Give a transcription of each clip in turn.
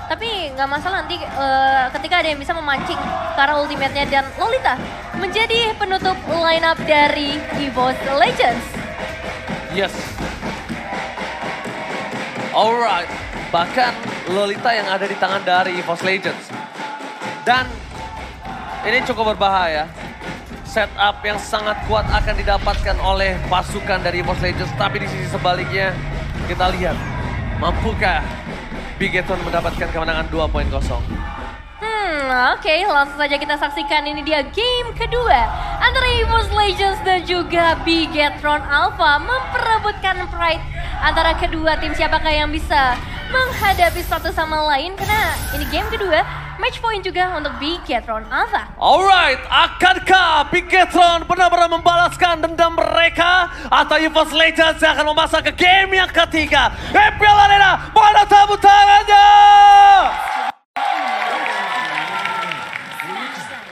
Tapi nggak masalah nanti ketika ada yang bisa memancing ke arah ultimate-nya dan Lolita menjadi penutup lineup dari EVOS Legends. Yes. Alright. Bahkan Lolita yang ada di tangan dari EVOS Legends. Dan ini cukup berbahaya. Setup yang sangat kuat akan didapatkan oleh pasukan dari EVOS Legends. Tapi di sisi sebaliknya kita lihat. Mampukah Bigetron mendapatkan kemenangan 2-0? Oke, langsung saja kita saksikan ini dia game kedua antara EVOS Legends dan juga Bigetron Alpha memperebutkan pride antara kedua tim. Siapakah yang bisa menghadapi satu sama lain karena ini game kedua. Match point juga untuk Bigetron Alpha. Alright, akankah Bigetron benar-benar membalaskan dendam mereka? Atau EVOS Legends yang akan memasak ke game yang ketiga? EPL Arena, mana tepuk tangannya?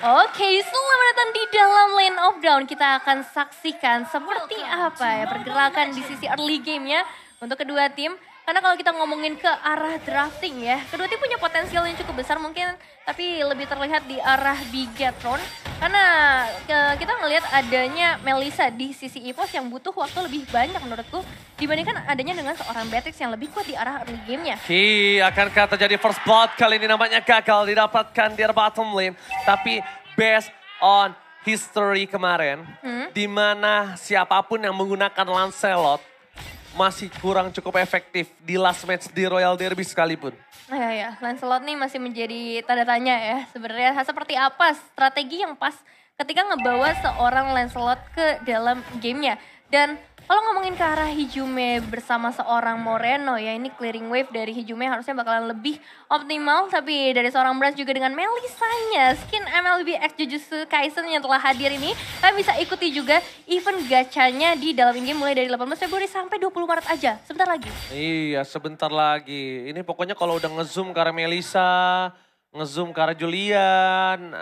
Oke, selamat datang di dalam Lane of Dawn. Kita akan saksikan seperti apa ya pergerakan di sisi early game-nya untuk kedua tim. Karena kalau kita ngomongin ke arah drafting ya, kedua tim punya potensial yang cukup besar mungkin, tapi lebih terlihat di arah Bigetron. Karena kita ngelihat adanya Melissa di sisi EVOS yang butuh waktu lebih banyak menurutku, dibandingkan adanya dengan seorang Beatrix yang lebih kuat di arah early game-nya. Akankah terjadi first blood kali ini nampaknya gagal didapatkan di bottom lane. Tapi based on history kemarin, di mana siapapun yang menggunakan Lancelot, masih kurang cukup efektif di last match di Royal Derby sekalipun. Ya, Lancelot nih masih menjadi tanda tanya ya. Sebenarnya seperti apa strategi yang pas ketika ngebawa seorang Lancelot ke dalam gamenya. Dan kalau ngomongin ke arah Hijume bersama seorang Moreno ya, ini clearing wave dari Hijume harusnya bakalan lebih optimal. Tapi dari seorang Brans juga dengan Melissanya, skin MLB X Jujutsu Kaisen yang telah hadir ini, kalian bisa ikuti juga event gachanya di dalam in-game mulai dari 18 Februari sampai 20 Maret aja, sebentar lagi. Iya, sebentar lagi. Ini pokoknya kalau udah nge-zoom ke arah Melissa, nge-zoom ke arah Julian,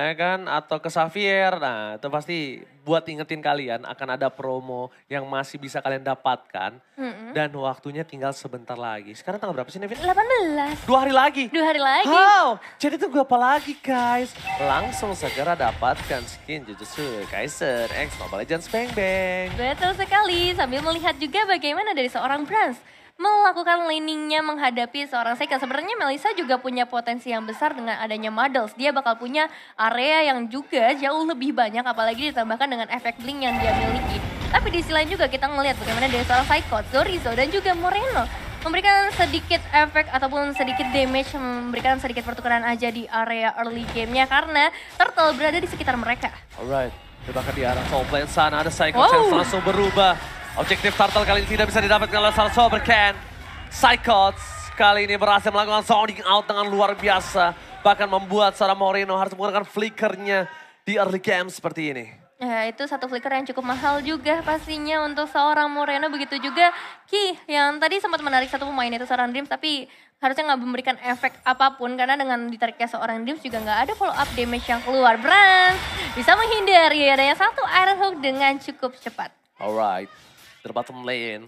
ya kan, atau ke Xavier, nah itu pasti buat ingetin kalian akan ada promo yang masih bisa kalian dapatkan. Dan waktunya tinggal sebentar lagi. Sekarang tanggal berapa sih Nevin? 18. 2 hari lagi? 2 hari lagi. Wow, jadi tunggu apa lagi guys? Langsung segera dapatkan skin Jujutsu Kaisen X Mobile Legends Bang Bang. Betul sekali, sambil melihat juga bagaimana dari seorang Brans melakukan laningnya menghadapi seorang Seika. Sebenarnya Melissa juga punya potensi yang besar dengan adanya Muddles. Dia bakal punya area yang juga jauh lebih banyak, apalagi ditambahkan dengan efek blink yang dia miliki. Tapi di sisi lain juga kita ngelihat bagaimana dari seorang Psycho, Zorizo dan juga Moreno memberikan sedikit efek ataupun sedikit damage, memberikan sedikit pertukaran aja di area early game-nya karena Turtle berada di sekitar mereka. Alright, kita ke di arah top lane sana, ada Psycho yang langsung berubah. Objektif Turtle kali ini tidak bisa didapatkan oleh seorang Sobercan. Psychots kali ini berhasil melakukan sounding out dengan luar biasa. Bahkan membuat seorang Moreno harus menggunakan flickernya di early game seperti ini. Ya, itu satu flicker yang cukup mahal juga pastinya untuk seorang Moreno. Begitu juga Ki yang tadi sempat menarik satu pemain itu seorang Dreams. Tapi harusnya nggak memberikan efek apapun. Karena dengan ditariknya seorang Dreams juga nggak ada follow up damage yang keluar. Brans bisa menghindari adanya satu Iron Hook dengan cukup cepat. Alright. Di bottom lane,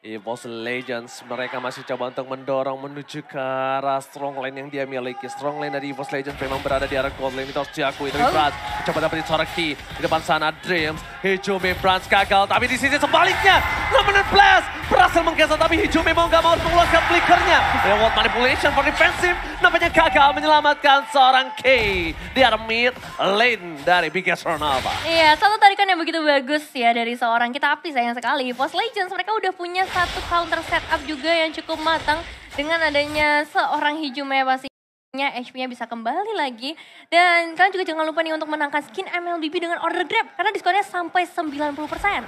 EVOS Legends mereka masih coba untuk mendorong menuju ke arah strong lane yang dia miliki. Strong lane dari EVOS Legends memang berada di arah gold lane, itu harus diakui. Tapi Brans coba dapetin seorang key di depan sana, Dreams, Hijume, Brans gagal. Tapi di sisi sebaliknya, 6 menit blast berhasil mengcancel, tapi Hijume mau gak mau mengeluarkan flickernya. Reward manipulation for defensive, nampaknya gagal menyelamatkan seorang key di arah mid lane dari Bigetron Alpha. Iya, satu tarikan yang begitu bagus ya dari seorang kita, tapi sayang sekali EVOS Legends mereka udah punya satu counter setup juga yang cukup matang dengan adanya seorang Hijume pastinya HP-nya bisa kembali lagi. Dan kalian juga jangan lupa nih untuk menangkan skin MLBB dengan order grab karena diskonnya sampai 90%.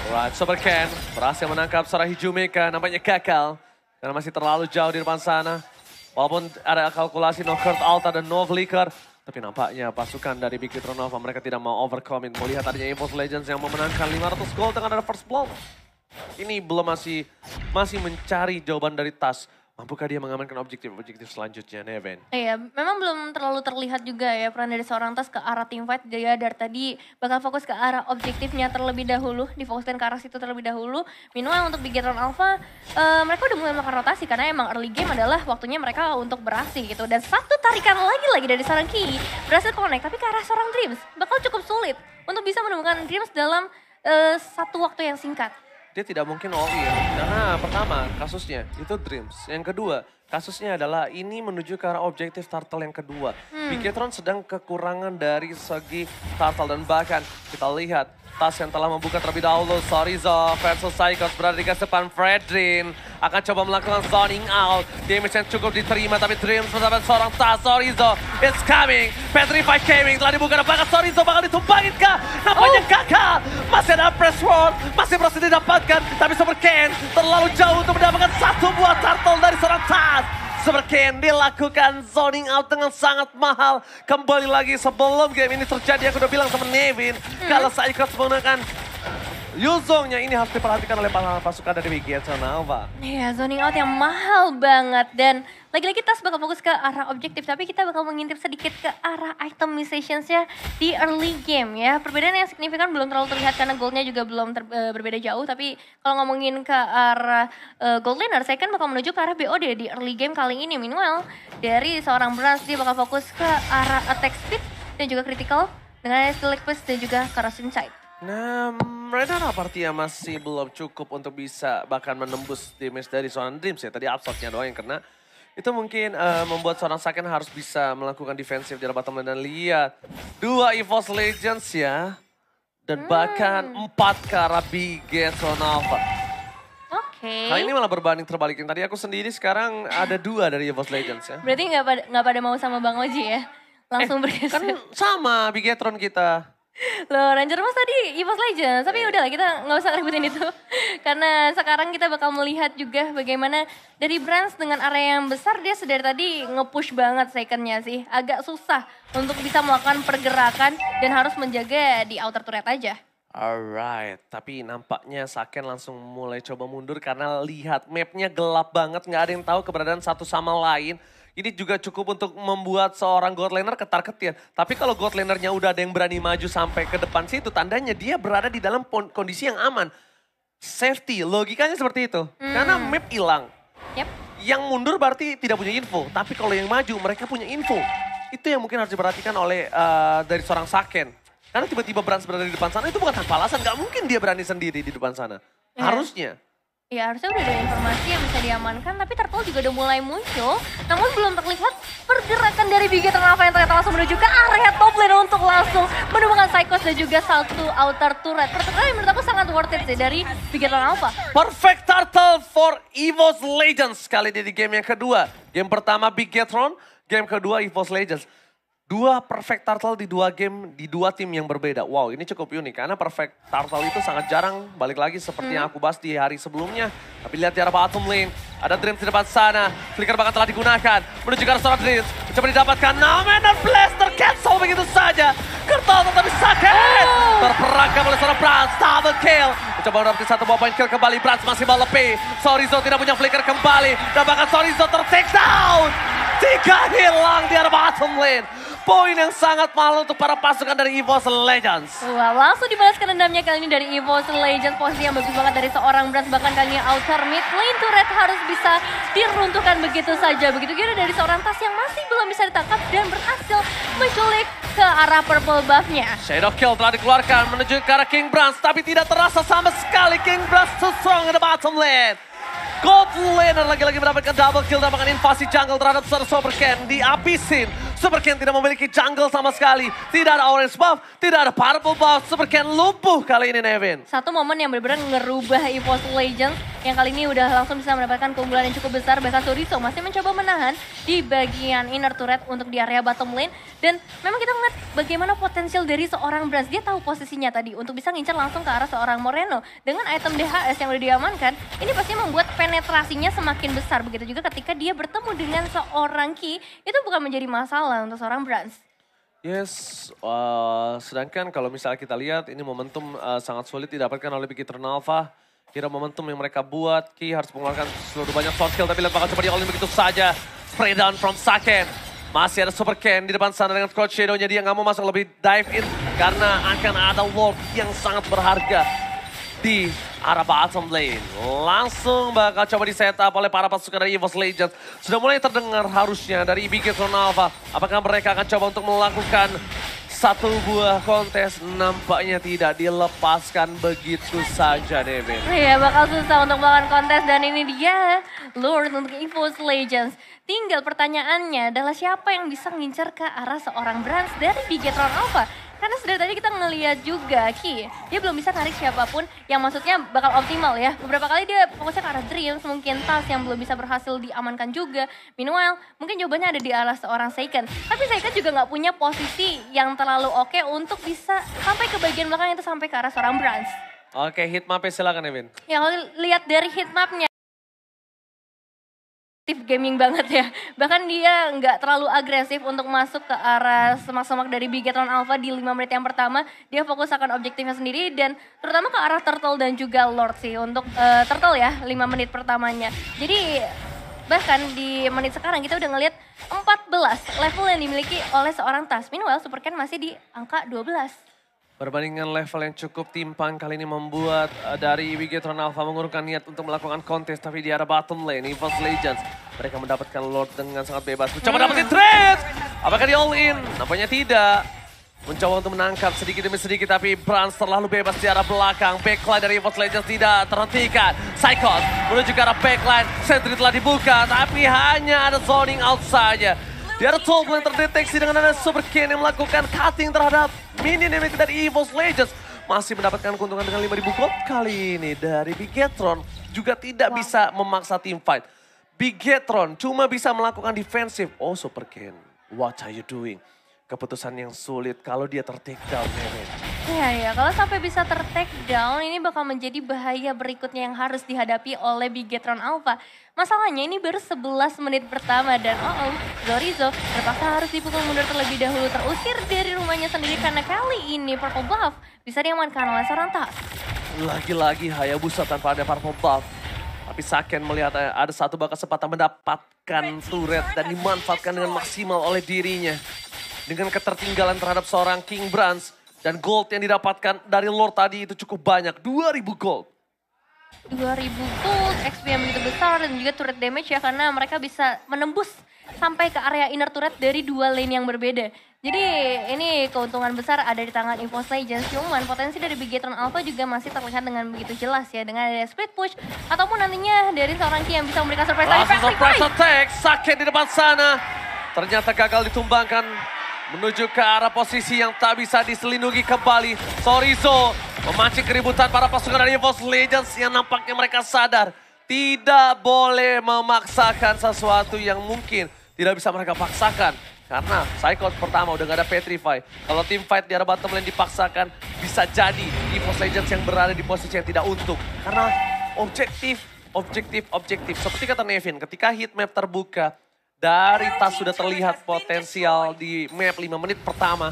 Alright, Sobercan berhasil menangkap seorang Hijume kan, nampaknya gagal karena masih terlalu jauh di depan sana. Walaupun ada kalkulasi no Kurt Alta dan no flicker, tapi nampaknya pasukan dari Bigetron Alpha mereka tidak mau overcommit. Melihat adanya EVOS Legends yang memenangkan 500 gold dengan ada first blood. Ini belum masih mencari jawaban dari Tas. Mampukah dia mengamankan objektif selanjutnya, Neven? Iya, memang belum terlalu terlihat juga ya peran dari seorang Tas ke arah teamfight. Dia dari tadi bakal fokus ke arah objektifnya terlebih dahulu, difokuskan ke arah situ terlebih dahulu. Meanwhile untuk Bigetron Alpha, mereka udah mulai melakukan rotasi karena emang early game adalah waktunya mereka untuk beraksi gitu. Dan satu tarikan lagi dari seorang Ki berhasil connect, tapi ke arah seorang Dreams bakal cukup sulit untuk bisa menemukan Dreams dalam satu waktu yang singkat. Dia tidak mungkin all in. Karena pertama kasusnya itu Dreams. Yang kedua kasusnya adalah ini menuju ke arah objektif Turtle yang kedua. Bigetron sedang kekurangan dari segi Turtle dan bahkan kita lihat Tas yang telah membuka terlebih dahulu. Sorizo versus Psychos berada di garis depan. Fredrin akan coba melakukan zoning out. Damage yang cukup diterima tapi Dreams bersama seorang Tas. Sorizo it's coming. Petrify Gaming telah dibuka dan bahkan Sorizo bakal ditumbangin kah? Nampaknya gagal. Masih ada press ward. Masih berhasil didapatkan. Tapi Super Ken terlalu jauh untuk mendapatkan satu buah turtle dari seorang Tas. Super Ken dilakukan zoning out dengan sangat mahal. Kembali lagi sebelum game ini terjadi, aku udah bilang sama Nevin. Kalau Psychos menggunakan Yuzongnya ini harus diperhatikan oleh para pasukan dari Bigetron Alpha. Iya, zoning out yang mahal banget. Dan lagi-lagi Tas bakal fokus ke arah objektif, tapi kita bakal mengintip sedikit ke arah itemizationsnya di early game ya. Perbedaan yang signifikan belum terlalu terlihat karena goldnya juga belum berbeda jauh. Tapi kalau ngomongin ke arah gold laner, saya kan bakal menuju ke arah BOD di early game kali ini. Meanwhile, dari seorang Brans dia bakal fokus ke arah attack speed dan juga critical dengan Steelix Push dan juga Kara's Insight. Nah, Renata Partia masih belum cukup untuk bisa bahkan menembus damage dari seorang Dreams ya. Tadi absortnya doang yang kena. Itu mungkin membuat seorang Saken harus bisa melakukan defensif di bottom lane dan lihat. 2 EVOS Legends ya. Dan bahkan 4 ke arah Bigetron Alpha. Oke. Kali ini malah berbanding terbalikin. Tadi aku sendiri sekarang ada 2 dari EVOS Legends ya. Berarti nggak pada mau sama Bang Oji ya? Langsung bergeser. Kan sama Bigetron kita. Loh, Ranger Mas tadi EVOS Legends, tapi udahlah kita nggak usah ributin itu. Karena sekarang kita bakal melihat juga bagaimana dari Brans dengan area yang besar dia sedari tadi nge-push banget secondnya sih. Agak susah untuk bisa melakukan pergerakan dan harus menjaga di outer turret aja. Alright, tapi nampaknya Saken langsung mulai coba mundur karena lihat mapnya gelap banget, nggak ada yang tahu keberadaan satu sama lain. Ini juga cukup untuk membuat seorang God Laner ketar-ketir. Tapi kalau God Lanernya udah ada yang berani maju sampai ke depan situ, tandanya dia berada di dalam kondisi yang aman. Safety, logikanya seperti itu. Karena map hilang. Yep. Yang mundur berarti tidak punya info. Tapi kalau yang maju mereka punya info. Itu yang mungkin harus diperhatikan oleh dari seorang Saken. Karena tiba-tiba Brans berada di depan sana itu bukan tanpa alasan. Gak mungkin dia berani sendiri di depan sana. Harusnya. Ya harusnya udah ada informasi yang bisa diamankan, tapi Turtle juga udah mulai muncul. Namun belum terlihat pergerakan dari Bigetron Alpha yang ternyata langsung menuju ke area top lane untuk langsung menemukan Psychos dan juga satu outer turret. Pertukaran yang menurut aku sangat worth it sih dari Bigetron Alpha. Perfect Turtle for EVOS Legends kali ini di game yang kedua. Game pertama Bigetron, game kedua EVOS Legends. 2 perfect turtle di 2 game, di 2 tim yang berbeda. Wow, ini cukup unik karena perfect turtle itu sangat jarang. Balik lagi seperti yang aku bahas di hari sebelumnya. Tapi lihat di arah bottom lane, ada Dreams di depan sana. Flicker bahkan telah digunakan, menuju ke arah seorang Dreams. Coba didapatkan, Namen dan Blaster cancel begitu saja. Kertal tetapi sakit. Terperangkap oleh seorang Brans, double kill. Coba mendapatkan 1 buah point kill kembali, Brans masih melepi. Sorizo tidak punya flicker kembali. Dan bahkan Sorizo ter-take down. 3 hilang di arah bottom lane. Poin yang sangat mahal untuk para pasukan dari EVOS Legends. Wah, langsung dibalaskan dendamnya kali ini dari EVOS Legends. Posisi yang bagus banget dari seorang Brans. Bahkan kali ini outer mid lane turret harus bisa diruntuhkan begitu saja. Begitu juga dari seorang Tas yang masih belum bisa ditangkap dan berhasil menculik ke arah purple buff-nya. Shadow Kill telah dikeluarkan menuju ke arah King Brans. Tapi tidak terasa sama sekali King Brans so strong in the bottom lane. God Laner lagi-lagi mendapatkan double kill dan bahkan invasi jungle terhadap Super Ken dihabisin. Super Ken tidak memiliki jungle sama sekali. Tidak ada orange buff, tidak ada purple buff. Super Ken lumpuh kali ini Nevin. Satu momen yang benar-benar ngerubah EVOS Legends yang kali ini udah langsung bisa mendapatkan keunggulan yang cukup besar. Bahkan Sorizo masih mencoba menahan di bagian inner turret untuk di area bottom lane. Dan memang kita ngeliat bagaimana potensial dari seorang Brans. Dia tahu posisinya tadi untuk bisa ngincar langsung ke arah seorang Moreno. Dengan item DHS yang udah diamankan, ini pasti membuat penetrasinya semakin besar. Begitu juga ketika dia bertemu dengan seorang Ki, itu bukan menjadi masalah untuk seorang Brans. Yes, sedangkan kalau misalnya kita lihat ini momentum sangat sulit didapatkan oleh Bigetron Alpha. Kira momentum yang mereka buat, Ki harus mengeluarkan seluruh banyak soft skill, tapi bakal coba di-all-in begitu saja. Spray down from Saken. Masih ada Super Ken di depan sana dengan Cloud Shadow-nya, dia nggak mau masuk lebih dive in karena akan ada Lord yang sangat berharga di arah bottom lane. Langsung bakal coba di-setup oleh para pasukan dari EVOS Legends. Sudah mulai terdengar harusnya dari Bigetron Alpha. Apakah mereka akan coba untuk melakukan satu buah kontes? Nampaknya tidak dilepaskan begitu saja, Nevin. Iya, bakal susah untuk melakukan kontes dan ini dia Lord untuk EVOS Legends. Tinggal pertanyaannya adalah siapa yang bisa ngincer ke arah seorang Brans dari Bigetron Alpha. Karena sudah tadi kita ngeliat juga Ki, dia belum bisa tarik siapapun yang maksudnya bakal optimal ya. Beberapa kali dia fokusnya ke arah Dreams, mungkin Tas yang belum bisa berhasil diamankan juga. Meanwhile, mungkin jawabannya ada di arah seorang Seiken. Tapi Seiken juga nggak punya posisi yang terlalu oke untuk bisa sampai ke bagian belakang itu sampai ke arah seorang Brans. Oke, hitmapnya silakan, Nevin. Ya kalau lihat dari hitmapnya, gaming banget ya. Bahkan dia nggak terlalu agresif untuk masuk ke arah semak-semak dari Bigetron Alpha di 5 menit yang pertama. Dia fokus akan objektifnya sendiri dan terutama ke arah Turtle dan juga Lord sih. Untuk Turtle ya 5 menit pertamanya. Jadi bahkan di menit sekarang kita udah ngelihat 14 level yang dimiliki oleh seorang Tas. Meanwhile Super Ken masih di angka 12. Perbandingan level yang cukup timpang kali ini membuat dari Bigetron Alpha mengurungkan niat untuk melakukan kontes, tapi di arah bottom lane, EVOS Legends, mereka mendapatkan Lord dengan sangat bebas. Mencoba dapetin trade! Apakah di all in? Nampaknya tidak. Mencoba untuk menangkap sedikit demi sedikit, tapi Brans terlalu bebas di arah belakang. Backline dari EVOS Legends tidak terhentikan. Psychos menuju ke arah backline, sentry telah dibuka, tapi hanya ada zoning out saja. Di arah top lane terdeteksi dengan ada Super Ken yang melakukan cutting terhadap minion dari EVOS Legends. Masih mendapatkan keuntungan dengan 5.000 gold kali ini dari Bigetron. Juga tidak bisa memaksa team fight. Bigetron cuma bisa melakukan defensif. Oh Super Ken, what are you doing? Keputusan yang sulit kalau dia ter-take down, Nevin. Iya, kalau sampai bisa ter-take down ini bakal menjadi bahaya berikutnya yang harus dihadapi oleh Bigetron Alpha. Masalahnya ini baru 11 menit pertama dan Zorizo terpaksa harus dipukul mundur terlebih dahulu, terusir dari rumahnya sendiri karena kali ini Purple Buff bisa diamankan oleh seorang Tas. Lagi-lagi Hayabusa tanpa ada Purple Buff. Tapi Saken melihat ada satu kesempatan mendapatkan turret dan dimanfaatkan dengan maksimal oleh dirinya. Dengan ketertinggalan terhadap seorang King Brans dan gold yang didapatkan dari Lord tadi itu cukup banyak, 2.000 gold. 2.000 gold, XP yang begitu besar dan juga turret damage ya karena mereka bisa menembus sampai ke area inner turret dari dua lane yang berbeda. Jadi ini keuntungan besar ada di tangan EVOS Legends, cuman potensi dari Bigetron Alpha juga masih terlihat dengan begitu jelas ya dengan ada split push ataupun nantinya dari seorang Ki yang bisa memberikan surprise. Langsung surprise attack, Saken di depan sana. Ternyata gagal ditumbangkan. Menuju ke arah posisi yang tak bisa diselindungi kembali. Zorizo memancing keributan para pasukan dari EVOS Legends yang nampaknya mereka sadar. Tidak boleh memaksakan sesuatu yang mungkin tidak bisa mereka paksakan. Karena Psychos pertama udah gak ada Petrify. Kalau team fight di arah bottom lane dipaksakan, bisa jadi EVOS Legends yang berada di posisi yang tidak untung. Karena objektif. Seperti kata Nevin, ketika heat map terbuka, dari Tas sudah terlihat potensial di map 5 menit pertama.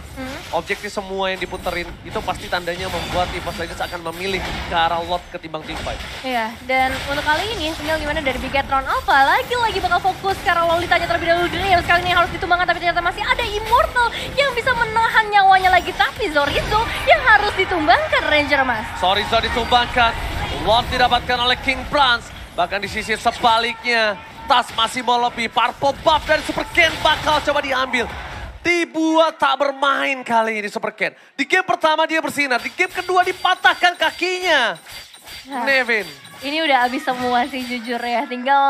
Objektif semua yang diputerin itu pasti tandanya membuat EVOS Legends akan memilih ke arah lot ketimbang team fight. Iya, dan untuk kali ini sinyal gimana dari Bigetron Alpha lagi-lagi bakal fokus ke arah Lolitanya terlebih dahulu. Yang sekali ini harus ditumbangkan tapi ternyata masih ada Immortal yang bisa menahan nyawanya lagi. Tapi Zorizo yang harus ditumbangkan Ranger Mas. Zorizo ditumbangkan, lot didapatkan oleh King Brans. Bahkan di sisi sebaliknya, Tas masih mau lebih. Purple Buff dari Super Ken bakal coba diambil. Dibuat tak bermain kali ini Super Ken. Di game pertama dia bersinar, di game kedua dipatahkan kakinya. Nah, Nevin. Ini udah habis semua sih jujur ya. Tinggal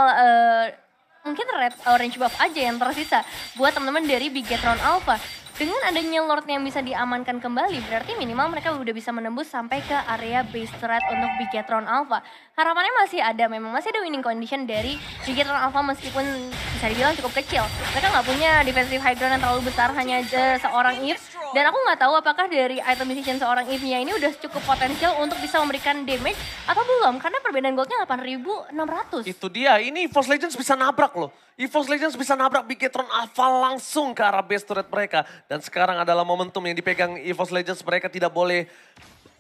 mungkin red orange buff aja yang tersisa buat teman-teman dari Bigetron Alpha. Dengan adanya Lord yang bisa diamankan kembali, berarti minimal mereka udah bisa menembus sampai ke area base turret untuk Bigetron Alpha. Harapannya masih ada, memang masih ada winning condition dari Bigetron Alpha meskipun bisa dibilang cukup kecil. Mereka nggak punya defensive high ground yang terlalu besar, hanya seorang Eve. Dan aku nggak tahu apakah dari item decision seorang Eve-nya ini udah cukup potensial untuk bisa memberikan damage atau belum. Karena perbedaan goldnya 8.600. Itu dia, ini EVOS Legends bisa nabrak loh. EVOS Legends bisa nabrak Bigetron Alpha langsung ke arah base turret mereka. Dan sekarang adalah momentum yang dipegang EVOS Legends. Mereka tidak boleh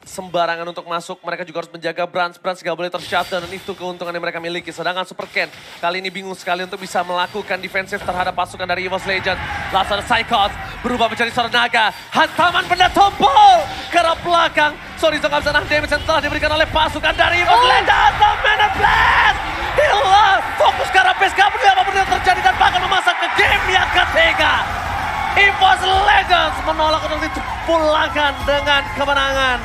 sembarangan untuk masuk. Mereka juga harus menjaga Brans. Brans gak boleh tershutdown dan itu keuntungan yang mereka miliki. Sedangkan Super Ken kali ini bingung sekali untuk bisa melakukan defensif terhadap pasukan dari EVOS Legends. Langsung ada Psychos berubah menjadi seorang naga. Hantaman benda tumpul ke arah belakang. Sorizo gak bisa nahan damage yang telah diberikan oleh pasukan dari EVOS Legends. The Mana Blast! Hilang! Fokus ke arah base, gak peduli apapun yang terjadi dan bahkan memasak ke game yang ketiga. EVOS Legends menolak untuk dipulangkan dengan kemenangan.